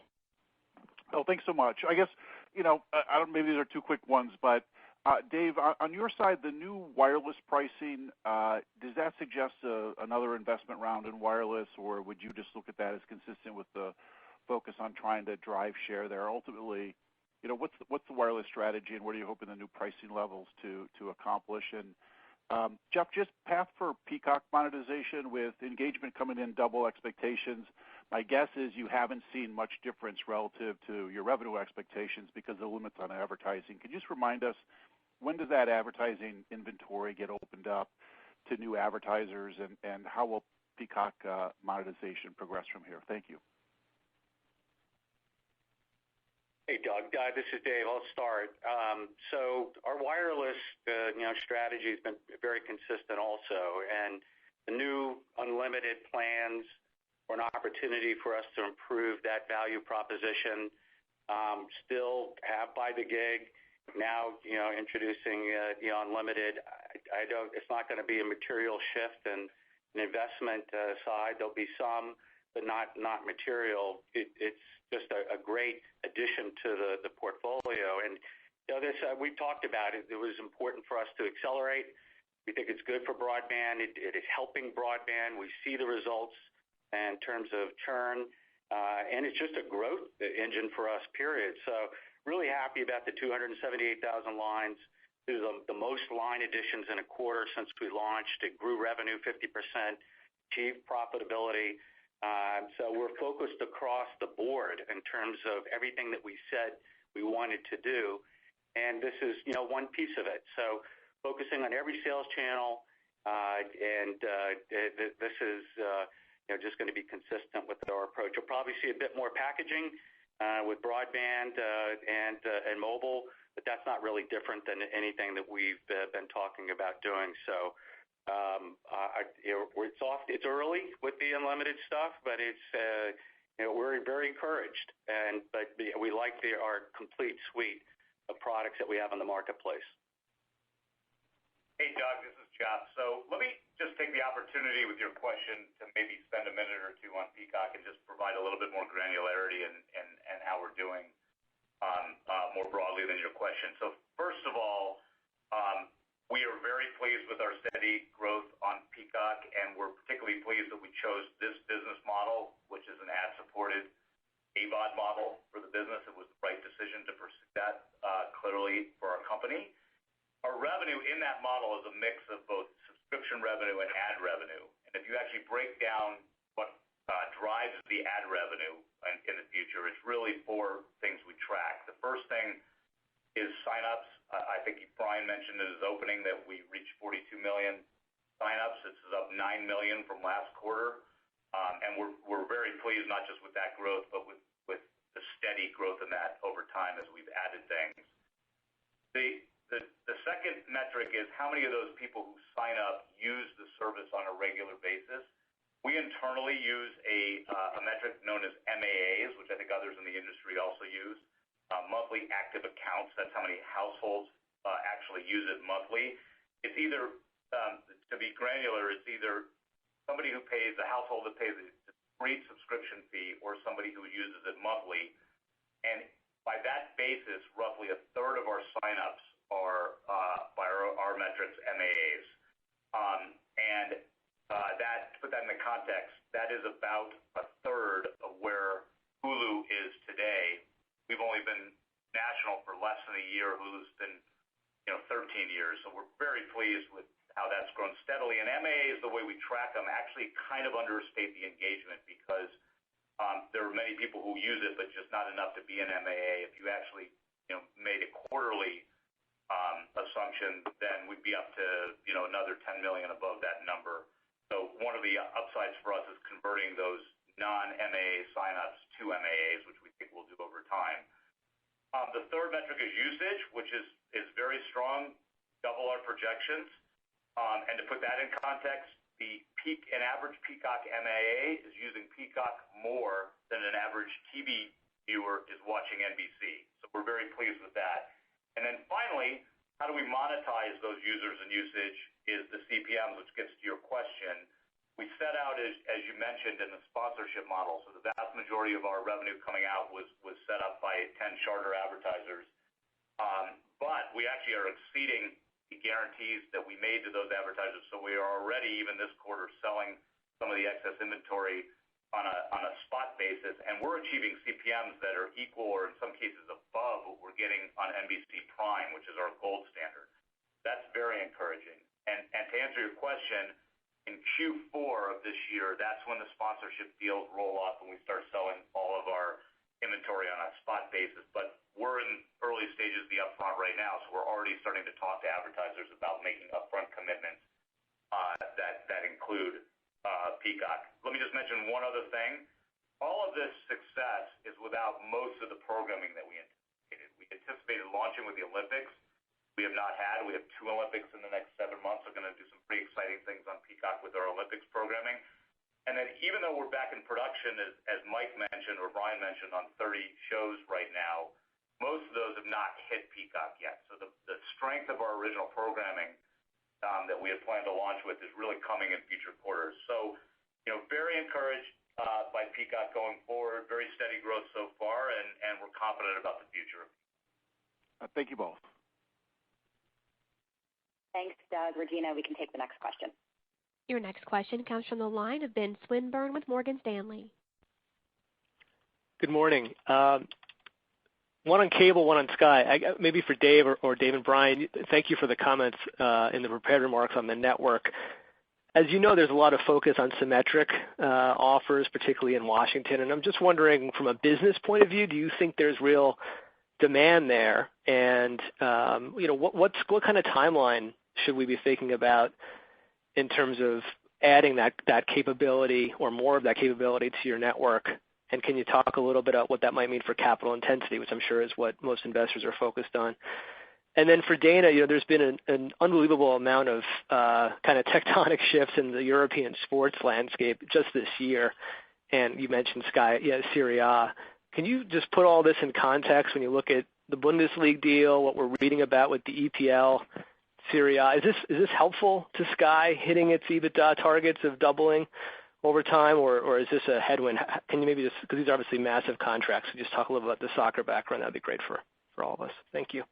Oh, thanks so much. I guess, you know, maybe these are 2 quick ones, but Dave, on your side, the new wireless pricing, does that suggest another investment round in wireless, or would you just look at that as consistent with the focus on trying to drive share there? Ultimately, you know, what's the wireless strategy, and what are you hoping the new pricing levels to accomplish? And Jeff, just path for Peacock monetization with engagement coming in double expectations. My guess is you haven't seen much difference relative to your revenue expectations because of the limits on advertising. Can you just remind us, when does that advertising inventory get opened up to new advertisers, and how will Peacock monetization progress from here? Thank you. Hey, Doug. This is Dave. I'll start. So our wireless, strategy has been very consistent also, and the new unlimited plans were an opportunity for us to improve that value proposition. Still have by the gig. Now, introducing unlimited. It's not going to be a material shift in an investment side. There'll be some, but not material. It's just a great addition to the portfolio. And this we've talked about it. It was important for us to accelerate. We think it's good for broadband. It is helping broadband. We see the results in terms of churn, and it's just a growth engine for us. Period. So really happy about the 278,000 lines. This is the most line additions in a quarter since we launched. It grew revenue 50%, achieved profitability. So we're focused across the board in terms of everything that we said we wanted to do, and this is one piece of it. So focusing on every sales channel, and this is just going to be consistent with our approach. You'll probably see a bit more packaging with broadband and mobile, but that's not really different than anything that we've been talking about doing. So it's early with the unlimited stuff, but it's we're very encouraged, but we like our complete suite of products that we have in the marketplace. Hey, Doug, this is Jeff. So let me just take the opportunity with your question to maybe spend a minute or two on Peacock and just provide a little bit more granularity and how we're doing more broadly than your question. So first of all, we are very pleased with our steady growth on Peacock, and we're particularly pleased that we chose this business model, which is an ad-supported AVOD model for the business. It was the right decision to pursue that clearly for our company. Our revenue in that model is a mix of both subscription revenue and ad revenue. And if you actually break down what drives the ad revenue in the future, it's really four things we track. The first thing is signups. I think Brian mentioned in his opening that we reached 42 million signups. This is up 9 million from last quarter. And we're very pleased not just with that growth, but with the steady growth in that over time as we've added things. The second metric is how many of those people who sign up use the service on a regular basis. We internally use a metric known as MAAs, which I think others in the industry also use, monthly active accounts. That's how many households actually use it monthly. It's either, to be granular, it's either somebody who pays, a household that pays a discrete subscription fee, or somebody who uses it monthly. And by that basis, roughly a third of our signups are by our metrics MAAs. And that, to put that in the context, that is about a third of where Hulu is today. We've only been national for less than a year. Hulu's been 13 years. So we're very pleased with how that's grown steadily. And MAAs, the way we track them, actually kind of understate the engagement because there are many people who use it, but just not enough to be an MAA. If you actually made a quarterly assumption, then we'd be up to another 10 million above that number. So one of the upsides for us is converting those non-MAA signups to MAAs, which we think we'll do over time. The third metric is usage, which is very strong, double our projections. And to put that in context, an average Peacock MAA is using Peacock more than an average TV viewer is watching NBC. So we're very pleased with that. And then finally, how do we monetize those users and usage is the CPMs, which gets to your question. We set out, as you mentioned, in the sponsorship model. So the vast majority of our revenue coming out was set up by 10 charter advertisers. But we actually are exceeding the guarantees that we made to those advertisers. So we are already, even this quarter, selling some of the excess inventory on a spot basis, and we're achieving CPMs that are equal or in some cases above what we're getting on NBC Prime, which is our gold standard. That's very encouraging. And to answer your question, in Q4 of this year, that's when the sponsorship deals roll off and we start selling all of our inventory on a spot basis. But we're in early stages of the upfront right now, so we're already starting to talk to advertisers about making upfront commitments that include Peacock. Let me just mention one other thing. All of this success is without most of the programming that we anticipated. We anticipated launching with the Olympics, we have not had. We have 2 Olympics in the next 7 months. We're going to do some pretty exciting things on Peacock with our Olympics programming. And then even though we're back in production, as Mike mentioned or Brian mentioned, on 30 shows right now, most of those have not hit Peacock yet. So the strength of our original programming that we had planned to launch with is really coming in future quarters. So, very encouraged by Peacock going forward, very steady growth so far, and we're confident about the future. Thank you both. Thanks, Doug. Regina, we can take the next question. Your next question comes from the line of Ben Swinburne with Morgan Stanley. Good morning. One on cable, one on Sky. Maybe for Dave or Dave and Brian, thank you for the comments in the prepared remarks on the network. As you know, there's a lot of focus on symmetric offers, particularly in Washington. And I'm just wondering, from a business point of view, do you think there's real demand there? And, what kind of timeline should we be thinking about in terms of adding that capability or more of that capability to your network? And can you talk a little bit about what that might mean for capital intensity, which I'm sure is what most investors are focused on? And then for Dana, there's been an unbelievable amount of kind of tectonic shifts in the European sports landscape just this year. And you mentioned Sky, Serie A. Can you just put all this in context when you look at the Bundesliga deal, what we're reading about with the EPL, Serie A? Is this helpful to Sky hitting its EBITDA targets of doubling over time, or is this a headwind? Can you maybe just, because these are obviously massive contracts, so just talk a little about the soccer background. That'd be great for all of us. Thank you.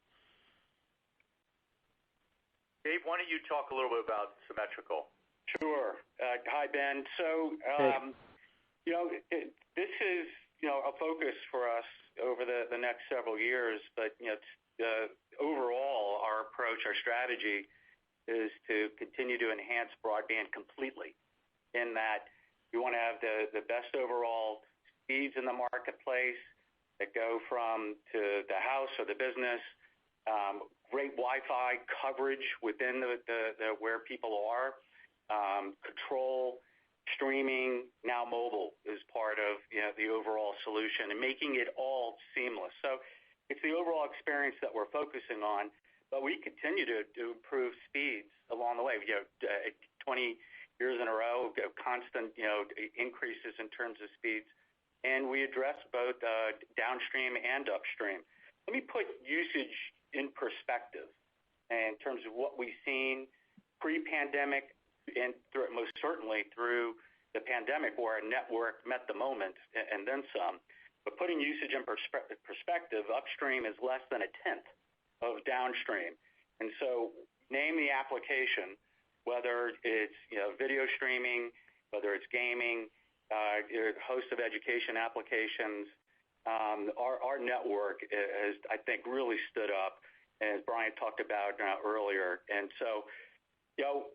Dave, why don't you talk a little bit about symmetrical? Sure. Hi, Ben. So, this is, a focus for us over the next several years. But, overall, our approach, our strategy is to continue to enhance broadband completely, in that we want to have the best overall speeds in the marketplace that go from to the house or the business, great Wi-Fi coverage within the where people are, control, streaming, now mobile is part of the overall solution, and making it all seamless. So it's the overall experience that we're focusing on, but we continue to improve speeds along the way. 20 years in a row, constant increases in terms of speeds, and we address both downstream and upstream. Let me put usage in perspective in terms of what we've seen pre-pandemic and most certainly through the pandemic, where our network met the moment and then some. But putting usage in perspective, upstream is less than a tenth of downstream. And so name the application, whether it's video streaming, whether it's gaming, a host of education applications, our network has, I think, really stood up, as Brian talked about earlier. And so,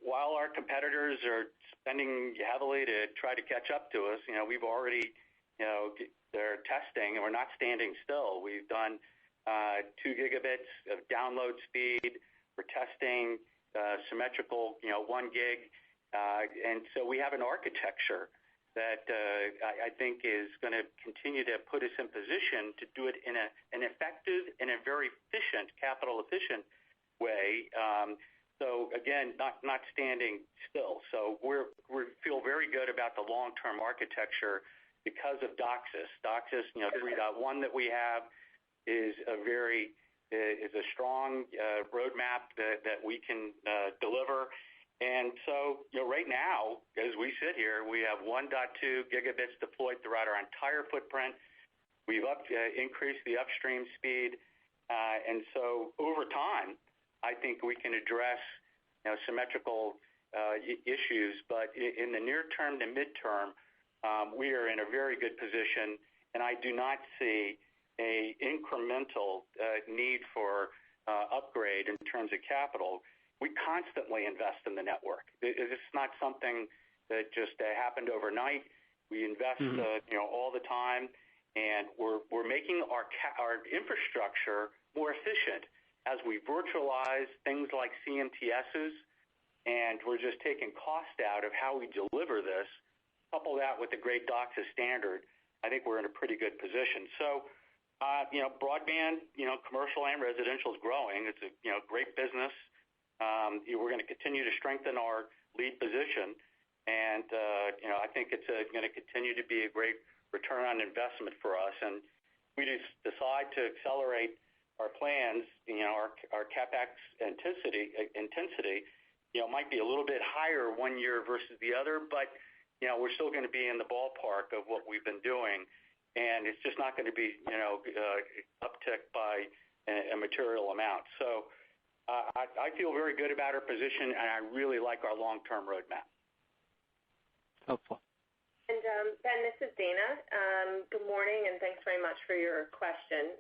while our competitors are spending heavily to try to catch up to us, we've already, they're testing, and we're not standing still. We've done 2 gigabits of download speed. We're testing symmetrical, 1 gig. And so we have an architecture that I think is going to continue to put us in position to do it in an effective and a very efficient, capital efficient way. So again, not standing still. So we feel very good about the long-term architecture because of DOCSIS. DOCSIS, 3.1 that we have is a strong roadmap that we can deliver. And so, right now, as we sit here, we have 1.2 gigabits deployed throughout our entire footprint. We've increased the upstream speed. And so over time, I think we can address symmetrical issues. But in the near term to midterm, we are in a very good position. And I do not see a incremental need for upgrade in terms of capital. We constantly invest in the network. It's not something that just happened overnight. We invest, all the time, and we're making our infrastructure more efficient as we virtualize things like CMTSs, and we're just taking cost out of how we deliver this. Couple that with the great DOCSIS standard, I think we're in a pretty good position. So Broadband, commercial and residential is growing. It's a great business. We're going to continue to strengthen our lead position, and I think it's going to continue to be a great return on investment for us. And we just decide to accelerate our plans. Our CapEx intensity might be a little bit higher one year versus the other, but we're still going to be in the ballpark of what we've been doing, and it's just not going to be uptick by a material amount. So I feel very good about our position, and I really like our long-term roadmap. Helpful. And Ben, this is Dana. Good morning, and thanks very much for your question.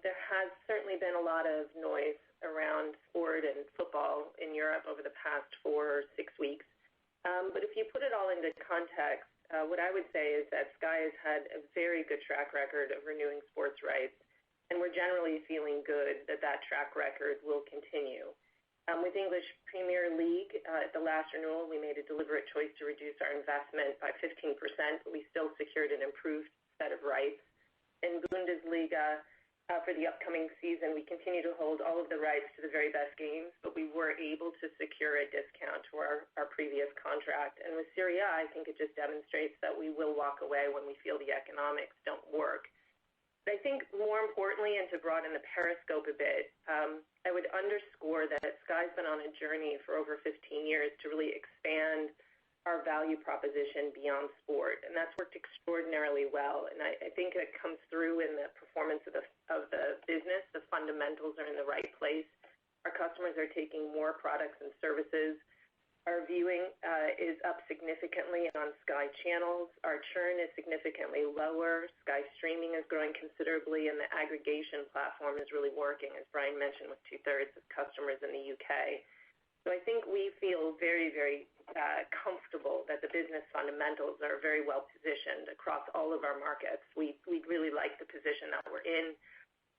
There has certainly been a lot of noise around sport and football in Europe over the past 4 or 6 weeks. But if you put it all into context, what I would say is that Sky has had a very good track record of renewing sports rights, and we're generally feeling good that that track record will continue. With English Premier League, at the last renewal, we made a deliberate choice to reduce our investment by 15%, but we still secured an improved set of rights. In Bundesliga, for the upcoming season, we continue to hold all of the rights to the very best games, but we were able to secure a discount to our previous contract. And with Serie A, I think it just demonstrates that we will walk away when we feel the economics don't work. But I think more importantly, and to broaden the periscope a bit, I would underscore that Sky's been on a journey for over 15 years to really expand our value proposition beyond sport, and that's worked extraordinarily well. And I think it comes through in the performance of the business. The fundamentals are in the right place. Our customers are taking more products and services. Our viewing is up significantly on Sky channels. Our churn is significantly lower. Sky streaming is growing considerably, and the aggregation platform is really working, as Brian mentioned, with 2/3 of customers in the UK. So I think we feel very, very comfortable that the business fundamentals are very well positioned across all of our markets. We really like the position that we're in,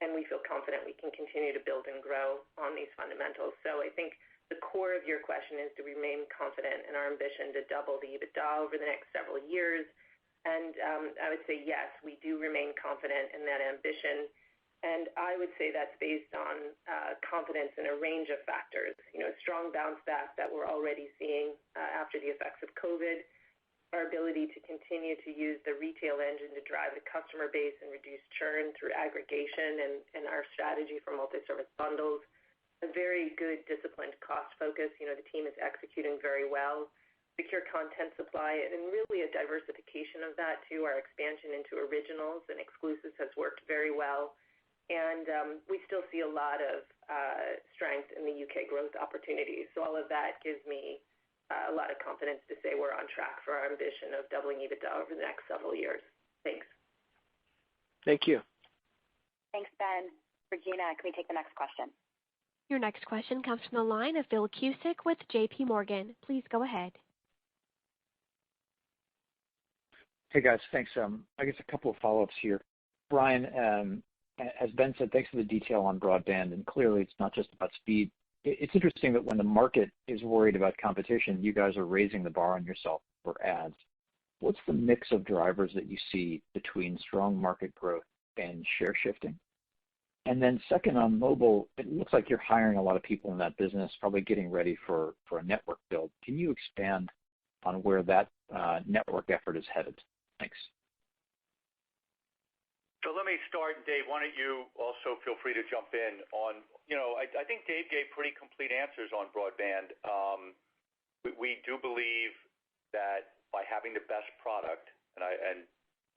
and we feel confident we can continue to build and grow on these fundamentals. So I think the core of your question is to remain confident in our ambition to double the EBITDA over the next several years. And I would say, yes, we do remain confident in that ambition. And I would say that's based on confidence in a range of factors. A strong bounce back that we're already seeing after the effects of COVID, our ability to continue to use the retail engine to drive the customer base and reduce churn through aggregation and our strategy for multi-service bundles, a very good disciplined cost focus. The team is executing very well. Secure content supply, and really a diversification of that to our expansion into originals and exclusives has worked very well. And we still see a lot of strength in the UK growth opportunities. So all of that gives me a lot of confidence to say we're on track for our ambition of doubling EBITDA over the next several years. Thanks. Thank you. Thanks, Ben. Regina, can we take the next question? Your next question comes from the line of Phil Cusick with J.P. Morgan. Please go ahead. Hey, guys. Thanks. I guess a couple of follow-ups here. Brian, as Ben said, thanks for the detail on broadband, and clearly it's not just about speed. It's interesting that when the market is worried about competition, you guys are raising the bar on yourself for ads. What's the mix of drivers that you see between strong market growth and share shifting? And then second, on mobile, it looks like you're hiring a lot of people in that business, probably getting ready for a network build. Can you expand on where that network effort is headed? Thanks. So let me start, Dave. Why don't you also feel free to jump in on, I think Dave gave pretty complete answers on broadband. We do believe that by having the best product, and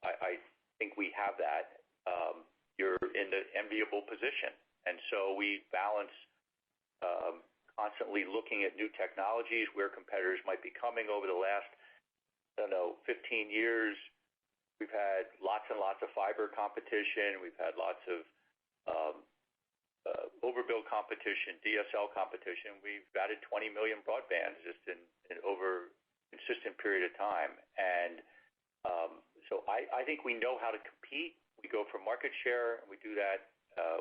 I think we have that, you're in the enviable position. And so we balance constantly looking at new technologies where competitors might be coming over the last, 15 years. We've had lots and lots of fiber competition. We've had lots of overbuild competition, DSL competition. We've added 20 million broadband just in over a consistent period of time. And so I think we know how to compete. We go for market share, and we do that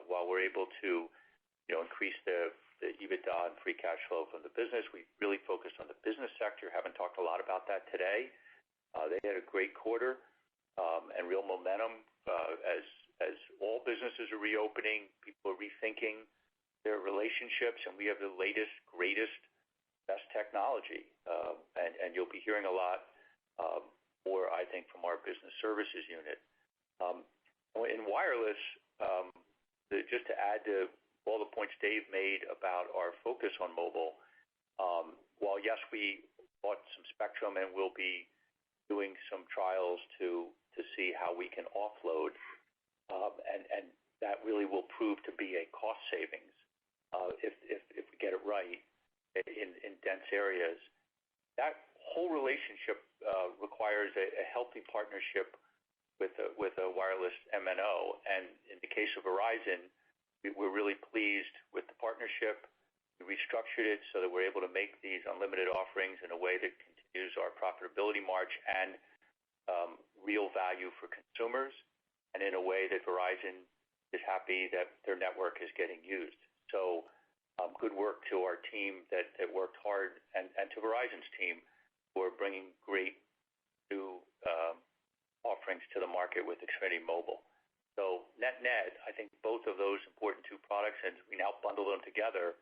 while we're able to, increase the EBITDA and free cash flow from the business. We really focused on the business sector. Haven't talked a lot about that today. They had a great quarter and real momentum as as all businesses are reopening, people are rethinking their relationships, and we have the latest, greatest, best technology. And you'll be hearing a lot more, I think, from our business services unit. In wireless, just to add to all the points Dave made about our focus on mobile, while yes, we bought some spectrum and we'll be doing some trials to see how we can offload, and that really will prove to be a cost savings if we get it right in dense areas. That whole relationship requires a healthy partnership with a wireless MNO, and in the case of Verizon, we're really pleased with the partnership. We restructured it so that we're able to make these unlimited offerings in a way that continues our profitability march and real value for consumers, and in a way that Verizon is happy that their network is getting used. So good work to our team that worked hard, and to Verizon's team for bringing great new offerings to the market with Xfinity Mobile. So net, I think both of those important two products, and we now bundle them together,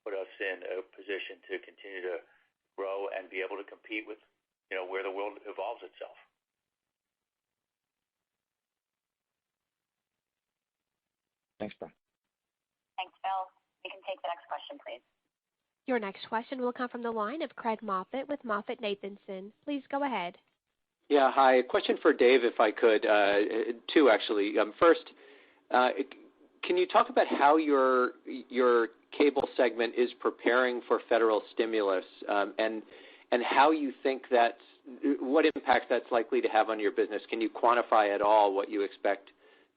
put us in a position to continue to grow and be able to compete with where the world evolves itself. Thanks, Brian. Thanks, Phil. We can take the next question, please. Your next question will come from the line of Craig Moffett with MoffettNathanson. Please go ahead. Yeah, hi. A question for Dave, if I could. Two, actually. First, can you talk about how your cable segment is preparing for federal stimulus, and how you think what impact that's likely to have on your business? Can you quantify at all what you expect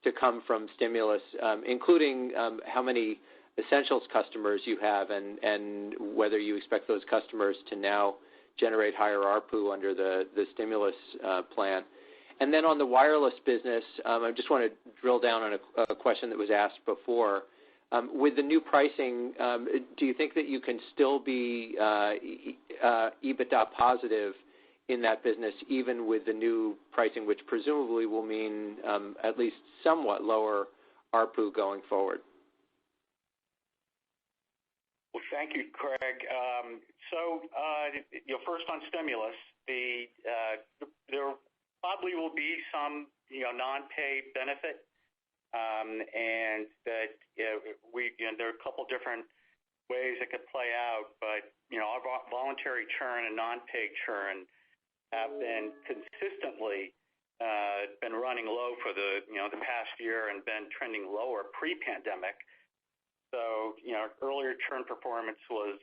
to come from stimulus, including how many Essentials customers you have, and whether you expect those customers to now generate higher ARPU under the stimulus plan? And then on the wireless business, I just want to drill down on a question that was asked before. With the new pricing, do you think that you can still be EBITDA positive in that business, even with the new pricing, which presumably will mean at least somewhat lower ARPU going forward? Well, thank you, Craig. First on stimulus, there probably will be some non-pay benefit, and that there are a couple different ways it could play out, but our voluntary churn and non-pay churn have been consistently been running low for the past year and been trending lower pre-pandemic. So earlier churn performance was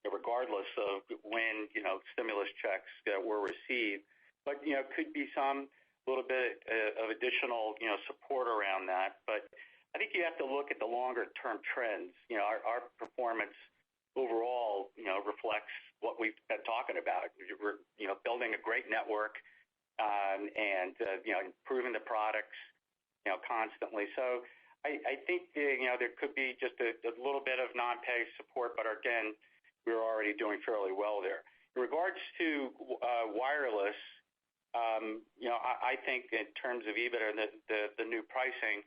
regardless of when stimulus checks were received, but could be some little bit of additional support around that. But I think you have to look at the longer term trends. Our performance overall reflects what we've been talking about. We're building a great network and improving the products constantly. So I think there could be just a little bit of non-pay support, but again, we're already doing fairly well there. In regards to wireless, I think in terms of EBITDA and the new pricing,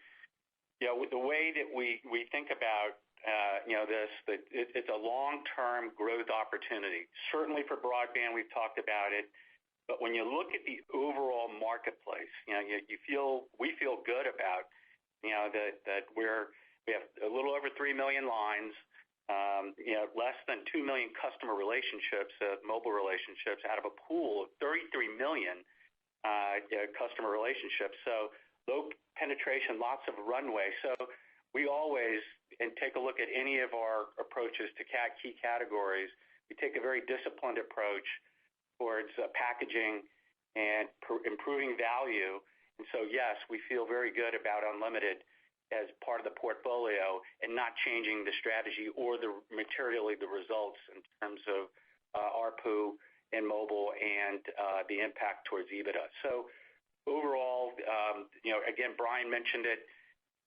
the way that we think about this, that it's a long-term growth opportunity. Certainly for broadband, we've talked about it, but when you look at the overall marketplace, we feel good about that we have a little over 3 million lines, less than 2 million customer relationships, mobile relationships, out of a pool of 33 million customer relationships. So low penetration, lots of runway. So we always, and take a look at any of our approaches to key categories, we take a very disciplined approach towards packaging and improving value. And so yes, we feel very good about unlimited as part of the portfolio and not changing the strategy or materially the results in terms of ARPU and mobile and the impact towards EBITDA. So overall, again, Brian mentioned it.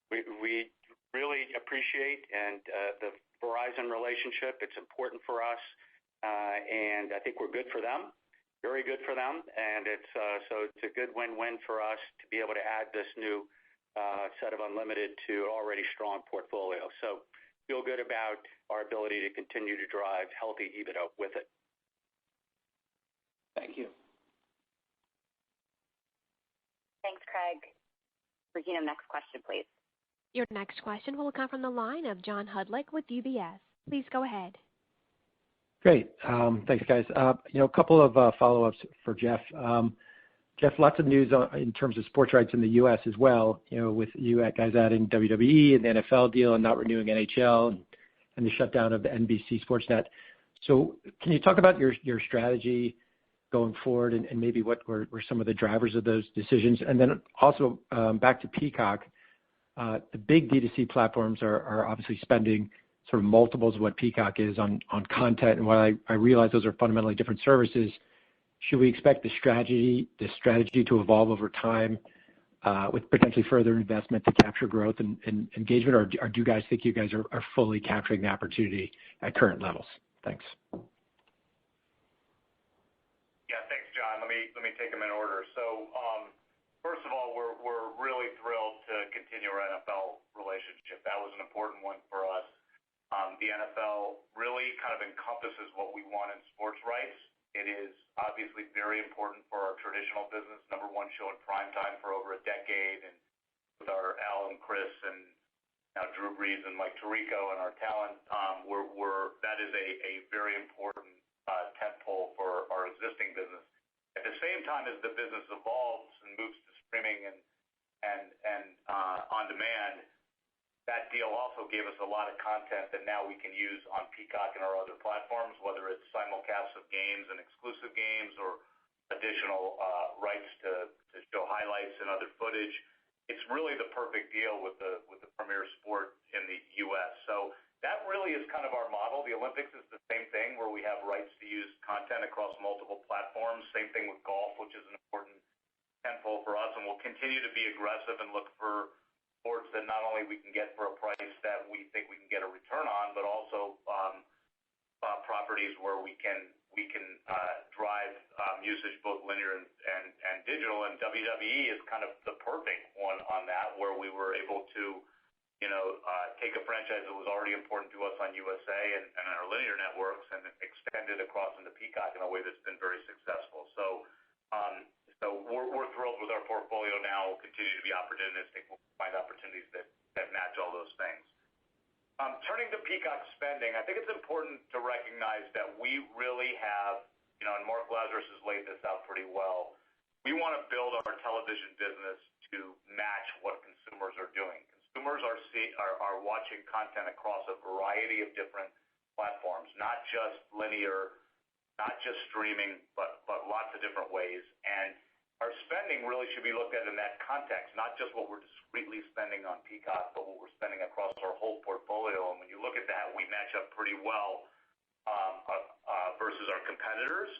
We really appreciate the Verizon relationship. It's important for us, and I think we're good for them, very good for them, and it's a good win-win for us to be able to add this new set of unlimited to an already strong portfolio. So feel good about our ability to continue to drive healthy EBITDA with it. Thank you. Thanks, Craig. Regina, next question, please. Your next question will come from the line of John Hodulik with UBS. Please go ahead. Great. Thanks, guys. A couple of follow-ups for Jeff. Jeff, lots of news in terms of sports rights in the U.S. as well, with you guys adding WWE and the NFL deal and not renewing NHL and the shutdown of the NBC Sportsnet. So can you talk about your strategy going forward and maybe what were some of the drivers of those decisions? And then also back to Peacock, the big D2C platforms are obviously spending sort of multiples of what Peacock is on content. And while I realize those are fundamentally different services, should we expect the strategy to evolve over time with potentially further investment to capture growth and engagement, or do you guys think you guys are fully capturing the opportunity at current levels? Thanks. Yeah, thanks, John. Let me take them in order. So first of all, we're really thrilled to continue our NFL relationship. That was an important one for us. The NFL really kind of encompasses what we want in sports rights. It is obviously very important for our traditional business, number one show in primetime for over a decade, and with our Al and Chris and now Drew Brees and Mike Tirico and our talent, that is a very important tentpole for our existing business. At the same time as the business evolves and moves to streaming and on demand, that deal also gave us a lot of content that now we can use on Peacock and our other platforms, whether it's simulcasts of games and exclusive games or additional rights to show highlights and other footage. It's really the perfect deal with the premier sport in the U.S. So that really is kind of our model. The Olympics is the same thing, where we have rights to use content across multiple platforms. Same thing with golf, which is an important tentpole for us, and we'll continue to be aggressive and look for sports that not only we can get for a price that we think we can get a return on, but also properties where we can drive usage both linear and digital. And WWE is kind of the perfect one on that, where we were able to take a franchise that was already important to us on USA and our linear networks and extend it across into Peacock in a way that's been very successful. So we're thrilled with our portfolio now. We'll continue to be opportunistic. We'll find opportunities that match all those things. Turning to Peacock spending, I think it's important to recognize that we really have, and Mark Lazarus has laid this out pretty well, we want to build our television business to match what consumers are doing. Consumers are watching content across a variety of different platforms, not just linear, not just streaming, but lots of different ways. And our spending really should be looked at in that context, not just what we're discretely spending on Peacock, but what we're spending across our whole portfolio. And when you look at that, we match up pretty well versus our competitors.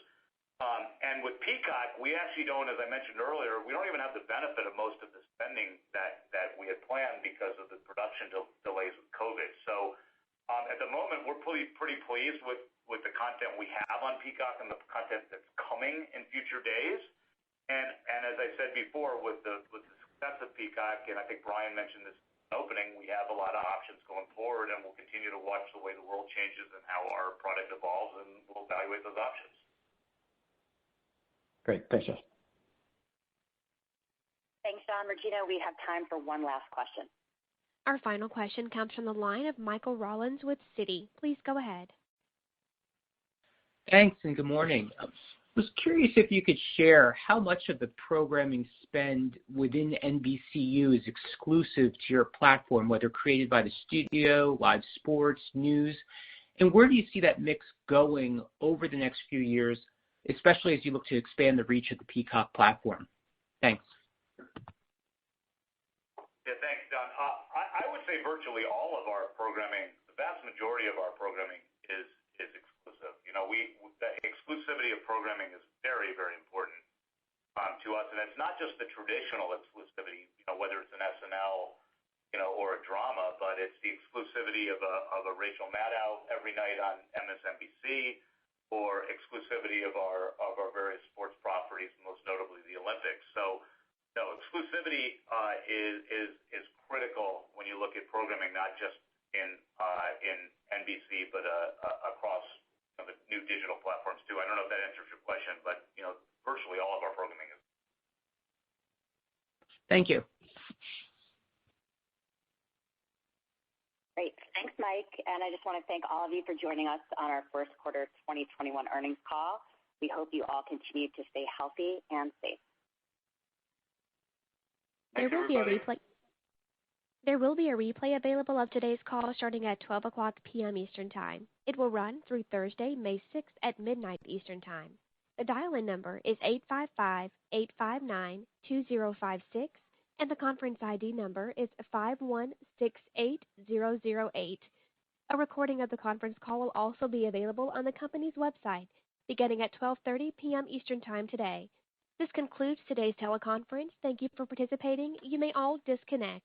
And with Peacock, we actually don't, as I mentioned earlier, we don't even have the benefit of most of the spending that we had planned because of the production delays with COVID. So at the moment, we're pretty pleased with the content we have on Peacock and the content that's coming in future days. And as I said before, with the success of Peacock, and I think Brian mentioned this in opening, we have a lot of options going forward, and we'll continue to watch the way the world changes and how our product evolves, and we'll evaluate those options. Great. Thanks, Jeff. Thanks, John. Regina, we have time for one last question. Our final question comes from the line of Michael Rollins with Citi. Please go ahead. Thanks, and good morning. I was curious if you could share how much of the programming spend within NBCU is exclusive to your platform, whether created by the studio, live sports, news, and where do you see that mix going over the next few years, especially as you look to expand the reach of the Peacock platform? Thanks. Yeah, thanks, Don. I would say virtually all of our programming, the vast majority of our programming is exclusive. The exclusivity of programming is very, very important to us, and it's not just the traditional exclusivity, whether it's an SNL, or a drama, but it's the exclusivity of a Rachel Maddow every night on MSNBC, or exclusivity of our various sports properties, most notably the Olympics. So, exclusivity is you look at programming, not just in NBC, but across the new digital platforms too. I don't know if that answers your question, but virtually all of our programming is. Thank you. Great. Thanks, Mike. And I just want to thank all of you for joining us on our first quarter 2021 earnings call. We hope you all continue to stay healthy and safe. There will be a replay available of today's call starting at 12 o'clock p.m. Eastern Time. It will run through Thursday, May 6th at midnight Eastern Time. The dial-in number is 855-859-2056, and the conference ID number is 5168008. A recording of the conference call will also be available on the company's website beginning at 12:30 p.m. Eastern Time today. This concludes today's teleconference. Thank you for participating. You may all disconnect.